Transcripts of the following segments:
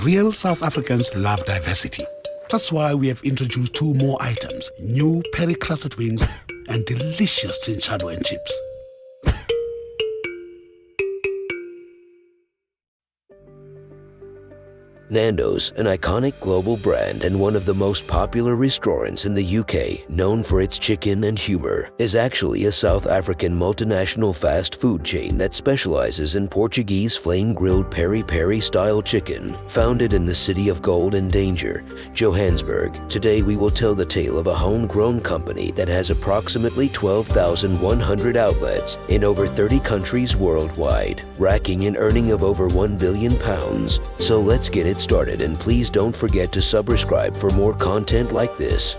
Real South Africans love diversity. That's why we have introduced 2 more items, new peri-crusted wings and delicious chinchado and chips. Nandos, an iconic global brand and one of the most popular restaurants in the UK, known for its chicken and humor, is actually a South African multinational fast food chain that specializes in Portuguese flame grilled peri-peri style chicken. Founded in the city of gold and danger, Johannesburg, today we will tell the tale of a homegrown company that has approximately 12,100 outlets in over 30 countries worldwide, racking an earning of over £1 billion. So let's get it started, and please don't forget to subscribe for more content like this.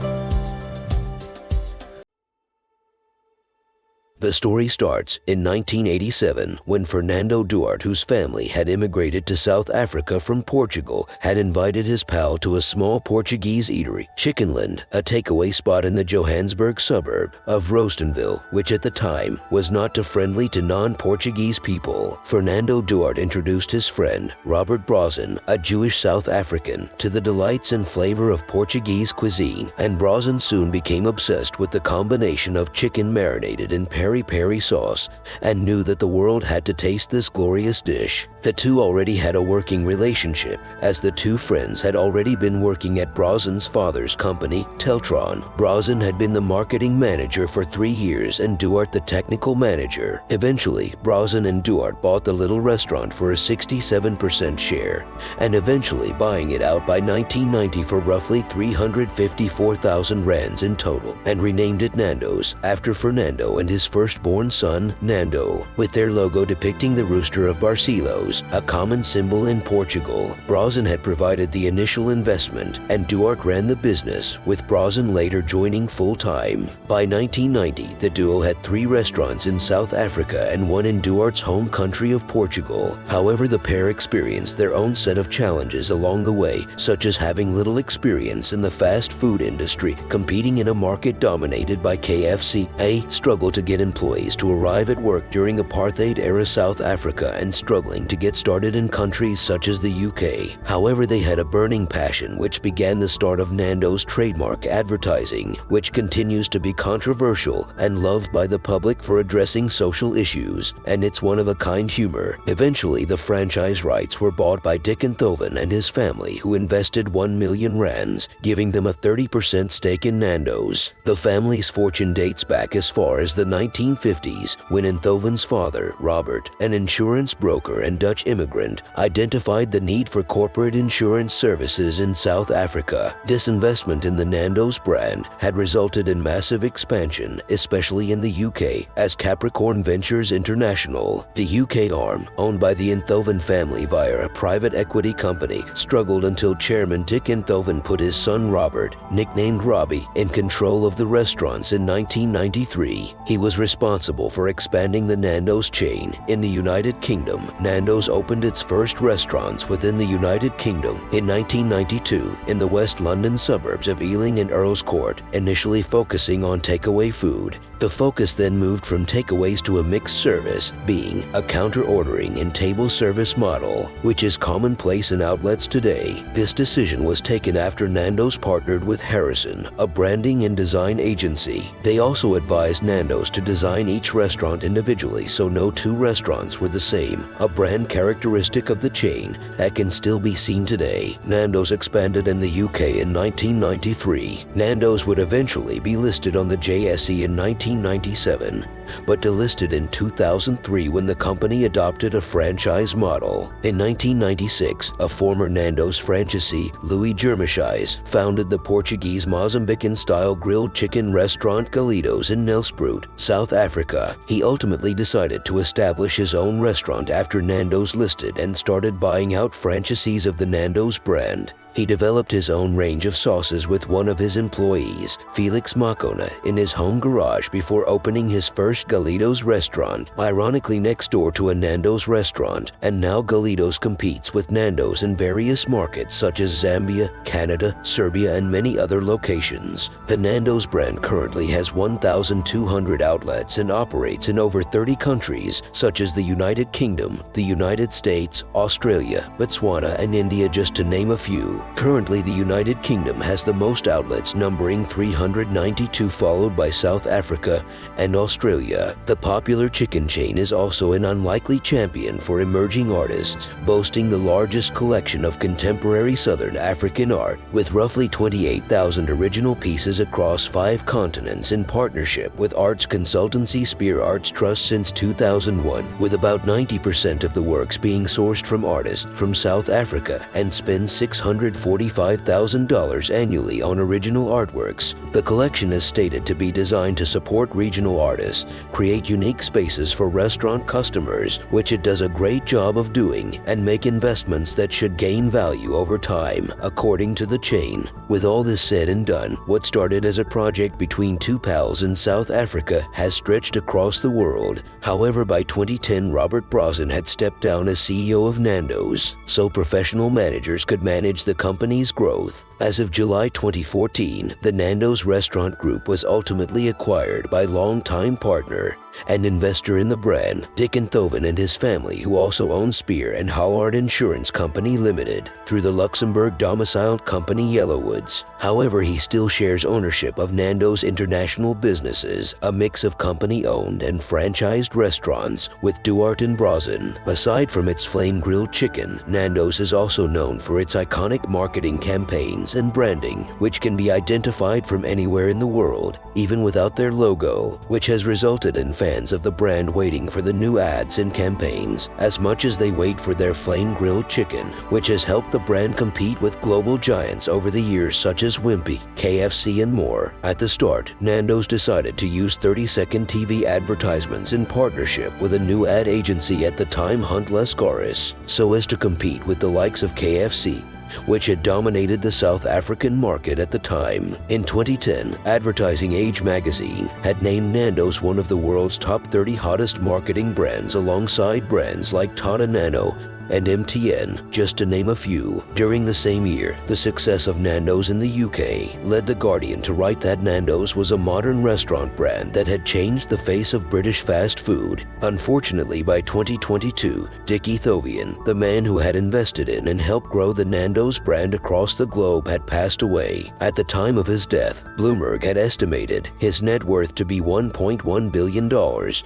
The story starts in 1987 when Fernando Duarte, whose family had immigrated to South Africa from Portugal, had invited his pal to a small Portuguese eatery, Chickenland, a takeaway spot in the Johannesburg suburb of Roostenville, which at the time was not too friendly to non-Portuguese people. Fernando Duarte introduced his friend, Robert Brozin, a Jewish South African, to the delights and flavor of Portuguese cuisine, and Brozin soon became obsessed with the combination of chicken marinated in peri-peri sauce and knew that the world had to taste this glorious dish. The two already had a working relationship, as the two friends had already been working at Brozin's father's company, Teltron. Brozin had been the marketing manager for 3 years and Duarte the technical manager. Eventually, Brozin and Duarte bought the little restaurant for a 67% share, and eventually buying it out by 1990 for roughly 354,000 rands in total, and renamed it Nandos after Fernando and his firstborn son, Nando, with their logo depicting the rooster of Barcelos, a common symbol in Portugal. Brozin had provided the initial investment, and Duarte ran the business, with Brozin later joining full-time. By 1990, the duo had 3 restaurants in South Africa and 1 in Duarte's home country of Portugal. However, the pair experienced their own set of challenges along the way, such as having little experience in the fast food industry, competing in a market dominated by KFC, a struggle to get employees to arrive at work during apartheid-era South Africa, and struggling to get started in countries such as the UK. However, they had a burning passion which began the start of Nando's trademark advertising, which continues to be controversial and loved by the public for addressing social issues and its one-of-a-kind humor. Eventually, the franchise rights were bought by Dick Enthoven and his family, who invested 1 million rands, giving them a 30% stake in Nando's. The family's fortune dates back as far as the 1950s, when Enthoven's father, Robert, an insurance broker and Dutch immigrant, identified the need for corporate insurance services in South Africa. This investment in the Nando's brand had resulted in massive expansion, especially in the UK, as Capricorn Ventures International, the UK arm, owned by the Enthoven family via a private equity company, struggled until Chairman Dick Enthoven put his son Robert, nicknamed Robbie, in control of the restaurants in 1993. He was responsible for expanding the Nando's chain. In the United Kingdom, Nando's opened its first restaurants within the United Kingdom in 1992 in the West London suburbs of Ealing and Earl's Court, initially focusing on takeaway food. The focus then moved from takeaways to a mixed service, being a counter-ordering and table service model, which is commonplace in outlets today. This decision was taken after Nando's partnered with Harrison, a branding and design agency. They also advised Nando's to design each restaurant individually so no 2 restaurants were the same, a brand characteristic of the chain that can still be seen today. Nando's expanded in the UK in 1993. Nando's would eventually be listed on the JSE in 1997, but delisted in 2003 when the company adopted a franchise model. In 1996, a former Nando's franchisee, Louis Germachais, founded the Portuguese Mozambican-style grilled chicken restaurant Galitos in Nelspruit, South Africa. He ultimately decided to establish his own restaurant after Nando's listed and started buying out franchisees of the Nando's brand. He developed his own range of sauces with one of his employees, Felix Macona, in his home garage before opening his first Gaito's restaurant, ironically next door to a Nando's restaurant, and now Gaito's competes with Nando's in various markets such as Zambia, Canada, Serbia, and many other locations. The Nando's brand currently has 1,200 outlets and operates in over 30 countries such as the United Kingdom, the United States, Australia, Botswana, and India, just to name a few. Currently, the United Kingdom has the most outlets, numbering 392, followed by South Africa and Australia. The popular chicken chain is also an unlikely champion for emerging artists, boasting the largest collection of contemporary Southern African art, with roughly 28,000 original pieces across 5 continents, in partnership with arts consultancy Spear Arts Trust since 2001, with about 90% of the works being sourced from artists from South Africa, and spend $645,000 annually on original artworks. The collection is stated to be designed to support regional artists, create unique spaces for restaurant customers, which it does a great job of doing, and make investments that should gain value over time, according to the chain. With all this said and done, what started as a project between 2 pals in South Africa has stretched across the world. However, by 2010, Robert Brozin had stepped down as CEO of Nandos, so professional managers could manage the company's growth. As of July 2014, the Nandos restaurant group was ultimately acquired by longtime partner and investor in the brand, Dick Enthoven, and his family, who also own Spear and Hollard Insurance Company Limited through the Luxembourg-domiciled company Yellowwoods. However, he still shares ownership of Nando's international businesses, a mix of company-owned and franchised restaurants, with Duarte and Brozin. Aside from its flame grilled chicken, Nando's is also known for its iconic marketing campaigns and branding, which can be identified from anywhere in the world, even without their logo, which has resulted in fans of the brand waiting for the new ads and campaigns as much as they wait for their flame grilled chicken, which has helped the brand compete with global giants over the years such as Wimpy, KFC, and more. At the start, Nando's decided to use 30-second TV advertisements in partnership with a new ad agency at the time, Hunt Lascaris, so as to compete with the likes of KFC, which had dominated the South African market at the time. In 2010, Advertising Age magazine had named Nando's one of the world's top 30 hottest marketing brands, alongside brands like Tata Nano and MTN, just to name a few. During the same year, the success of Nando's in the UK led The Guardian to write that Nando's was a modern restaurant brand that had changed the face of British fast food. Unfortunately, by 2022, Dick Enthoven, the man who had invested in and helped grow the Nando's brand across the globe, had passed away. At the time of his death, Bloomberg had estimated his net worth to be $1.1 billion,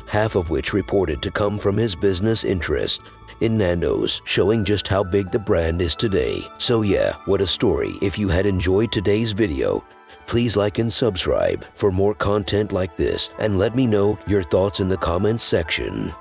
half of which reported to come from his business interest in Nando's, showing just how big the brand is today. So yeah, what a story. If you had enjoyed today's video, please like and subscribe for more content like this, and let me know your thoughts in the comments section.